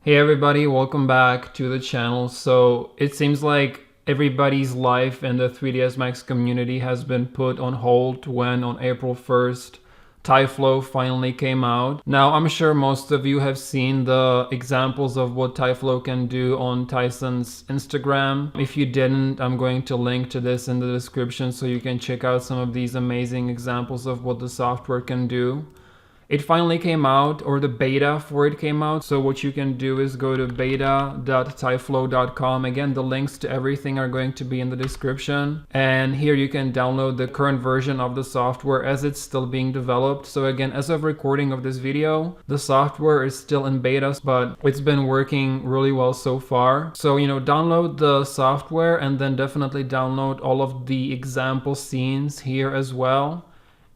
Hey everybody, welcome back to the channel. So it seems like everybody's life in the 3ds Max community has been put on hold when on April 1st tyFlow finally came out. Now I'm sure most of you have seen the examples of what tyFlow can do on Tyson's Instagram. If you didn't, I'm going to link to this in the description so you can check out some of these amazing examples of what the software can do. It finally came out, or the beta for it came out. So what you can do is go to beta.tyflow.com. Again, the links to everything are going to be in the description. And here you can download the current version of the software as it's still being developed. So again, as of recording of this video, the software is still in beta, but it's been working really well so far. So, download the software and then definitely download all of the example scenes here as well.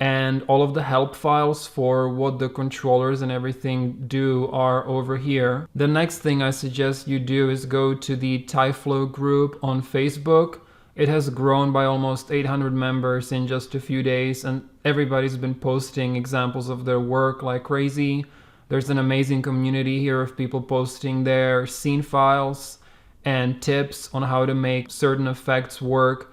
And all of the help files for what the controllers and everything do are over here. The next thing I suggest you do is go to the tyFlow group on Facebook. It has grown by almost 800 members in just a few days, and everybody's been posting examples of their work like crazy. There's an amazing community here of people posting their scene files and tips on how to make certain effects work.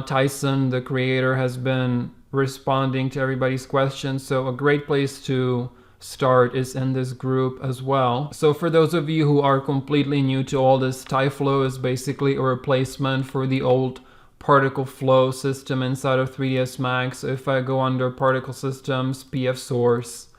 Tyson, the creator, has been responding to everybody's questions, so a great place to start is in this group as well. So for those of you who are completely new to all this, tyFlow is basically a replacement for the old particle flow system inside of 3ds Max. So if I go under particle systems, PF source,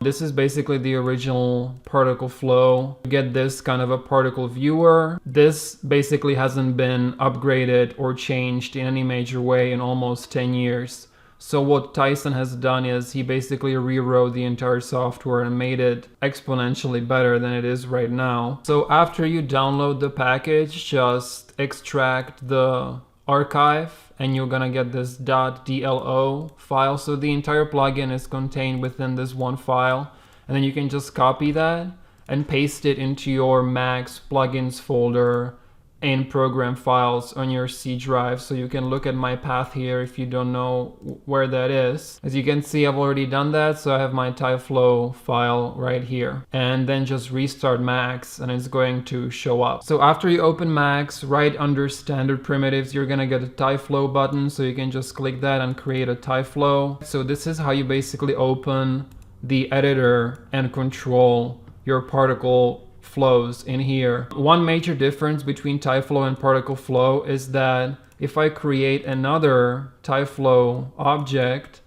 this is basically the original particle flow. You get this kind of a particle viewer. This basically hasn't been upgraded or changed in any major way in almost 10 years. So what Tyson has done is he basically rewrote the entire software and made it exponentially better than it is right now. So after you download the package, just extract the archive and you're gonna get this .dlo file. So the entire plugin is contained within this one file, and then you can just copy that and paste it into your Max plugins folder in program files on your C drive. So you can look at my path here if you don't know where that is. As you can see, I've already done that, so I have my tyFlow file right here, and then just restart Max and it's going to show up. So after you open Max, right under standard primitives, you're gonna get a tyFlow button, so you can just click that and create a tyFlow. So this is how you basically open the editor and control your particle flows in here. One major difference between tyFlow and particle flow is that if I create another tyFlow object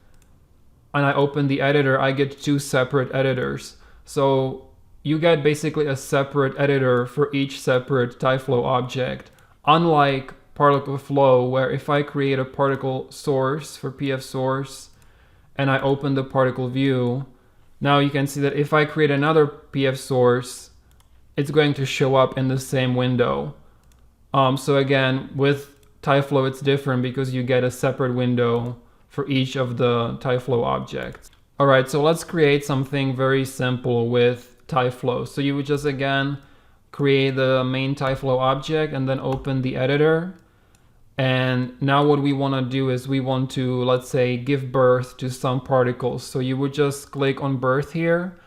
and I open the editor, I get two separate editors. So you get basically a separate editor for each separate tyFlow object. Unlike particle flow, where if I create a particle source for PF source and I open the particle view, now you can see that if I create another PF source, it's going to show up in the same window. So again, with tyFlow, it's different because you get a separate window for each of the tyFlow objects. All right, so let's create something very simple with tyFlow. So you would just, again, create the main tyFlow object and then open the editor. And now what we want to do is we want to, let's say, give birth to some particles. So you would just click on birth here.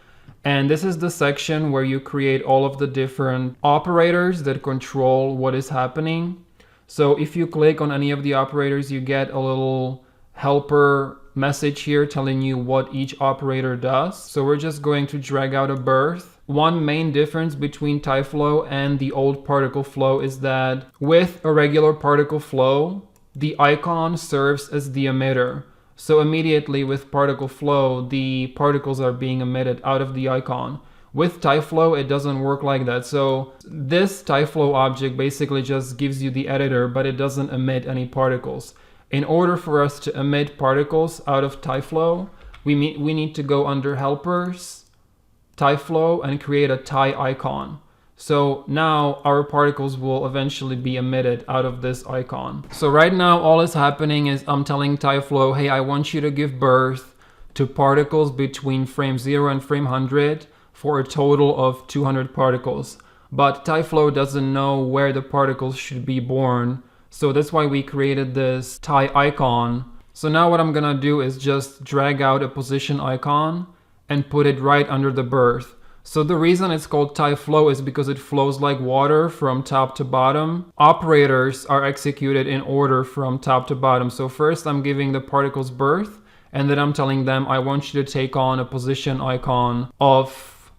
And this is the section where you create all of the different operators that control what is happening. So if you click on any of the operators, you get a little helper message here telling you what each operator does. So we're just going to drag out a birth. One main difference between tyFlow and the old particle flow is that with a regular particle flow, the icon serves as the emitter. So immediately with particle flow, the particles are being emitted out of the icon. With tyFlow, it doesn't work like that. So this tyFlow object basically just gives you the editor, but it doesn't emit any particles. In order for us to emit particles out of tyFlow, we need to go under helpers, tyFlow, and create a ty icon. So now our particles will eventually be emitted out of this icon. So right now all is happening is I'm telling tyFlow, hey, I want you to give birth to particles between frame 0 and frame 100 for a total of 200 particles. But tyFlow doesn't know where the particles should be born. So that's why we created this ty icon. So now what I'm gonna do is just drag out a position icon and put it right under the birth. So the reason it's called tyFlow is because it flows like water from top to bottom. Operators are executed in order from top to bottom. So first I'm giving the particles birth, and then I'm telling them I want you to take on a position icon of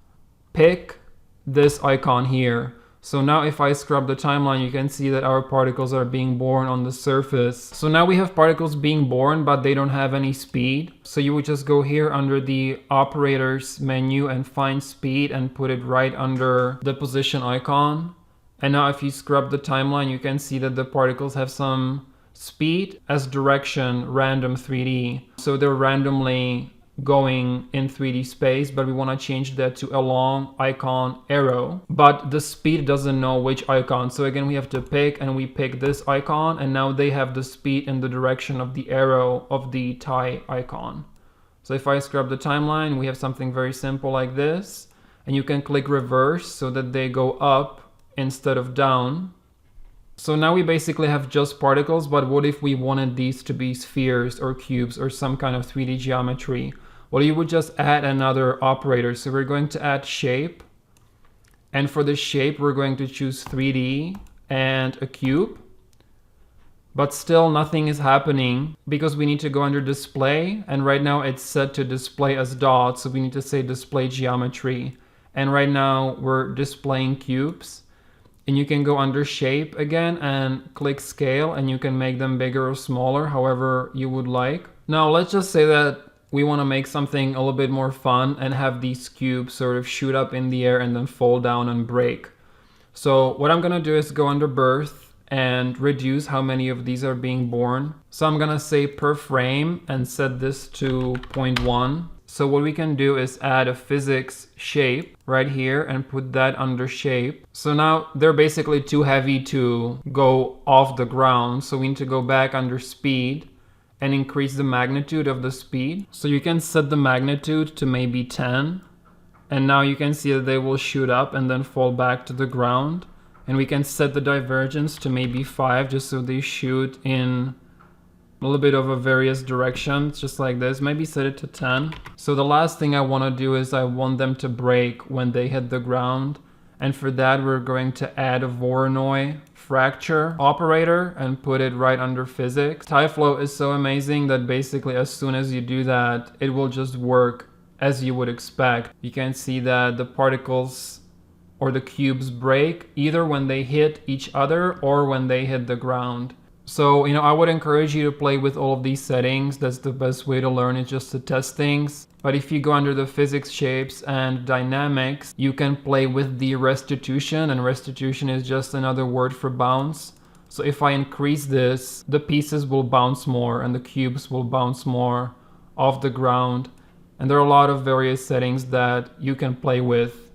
pick this icon here. So now if I scrub the timeline, you can see that our particles are being born on the surface. So now we have particles being born, but they don't have any speed. So you would just go here under the operators menu and find speed and put it right under the position icon. And now if you scrub the timeline, you can see that the particles have some speed as direction random 3D. So they're randomly going in 3D space, but we want to change that to a long icon arrow, but the speed doesn't know which icon. So again, we have to pick, and we pick this icon, and now they have the speed in the direction of the arrow of the ty icon. So if I scrub the timeline, we have something very simple like this, and you can click reverse so that they go up instead of down. So now we basically have just particles, but what if we wanted these to be spheres or cubes or some kind of 3D geometry? Well, you would just add another operator. So we're going to add shape. And for the shape, we're going to choose 3D and a cube. But still nothing is happening because we need to go under display. And right now it's set to display as dots. So we need to say display geometry. And right now we're displaying cubes. And you can go under shape again and click scale, and you can make them bigger or smaller, however you would like. Now let's just say that we want to make something a little bit more fun and have these cubes sort of shoot up in the air and then fall down and break. So what I'm going to do is go under birth and reduce how many of these are being born. So I'm going to say per frame and set this to 0.1. So what we can do is add a physics shape right here and put that under shape. So now they're basically too heavy to go off the ground. So we need to go back under speed and increase the magnitude of the speed. So you can set the magnitude to maybe 10. And now you can see that they will shoot up and then fall back to the ground. And we can set the divergence to maybe 5 just so they shoot in a little bit of a various directions, just like this. Maybe set it to 10. So the last thing I want to do is I want them to break when they hit the ground. And for that, we're going to add a Voronoi fracture operator and put it right under physics. tyFlow is so amazing that basically as soon as you do that, it will just work as you would expect. You can see that the particles or the cubes break either when they hit each other or when they hit the ground. So, I would encourage you to play with all of these settings. That's the best way to learn, is just to test things. But if you go under the physics shapes and dynamics, you can play with the restitution, and restitution is just another word for bounce. So if I increase this, the pieces will bounce more and the cubes will bounce more off the ground. And there are a lot of various settings that you can play with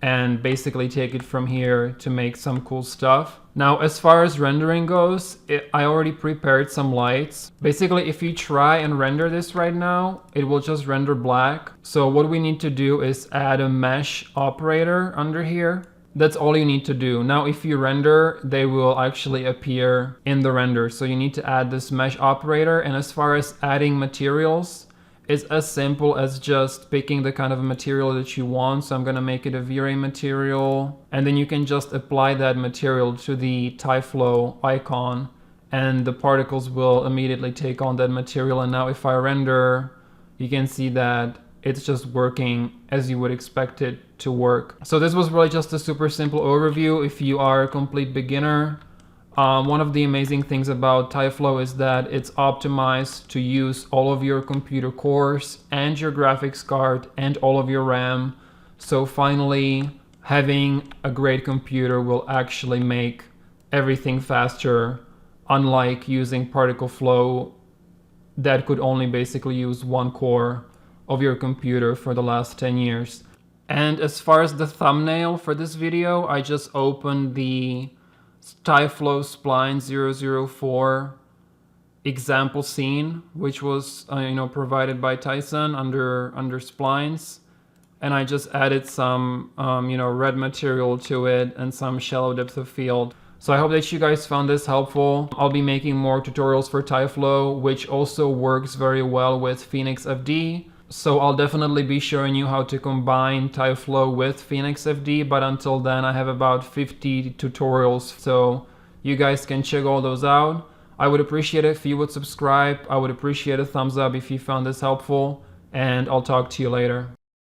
and basically take it from here to make some cool stuff. Now, as far as rendering goes, I already prepared some lights. Basically, if you try and render this right now, it will just render black. So what we need to do is add a mesh operator under here. That's all you need to do. Now, if you render, they will actually appear in the render. So you need to add this mesh operator. And as far as adding materials, it's as simple as just picking the kind of material that you want. So I'm going to make it a vray material, and then you can just apply that material to the tyFlow icon and the particles will immediately take on that material. And now if I render, you can see that it's just working as you would expect it to work. So this was really just a super simple overview. If you are a complete beginner, one of the amazing things about tyFlow is that it's optimized to use all of your computer cores and your graphics card and all of your RAM. So finally, having a great computer will actually make everything faster, unlike using particle flow that could only basically use one core of your computer for the last 10 years. And as far as the thumbnail for this video, I just opened the tyFlow Spline 004 example scene, which was provided by Tyson under splines, and I just added some red material to it and some shallow depth of field. So I hope that you guys found this helpful. I'll be making more tutorials for tyFlow, which also works very well with Phoenix FD. So I'll definitely be showing you how to combine tyFlow with Phoenix FD, but until then I have about 50 tutorials, so you guys can check all those out. I would appreciate it if you would subscribe. I would appreciate a thumbs up if you found this helpful, and I'll talk to you later.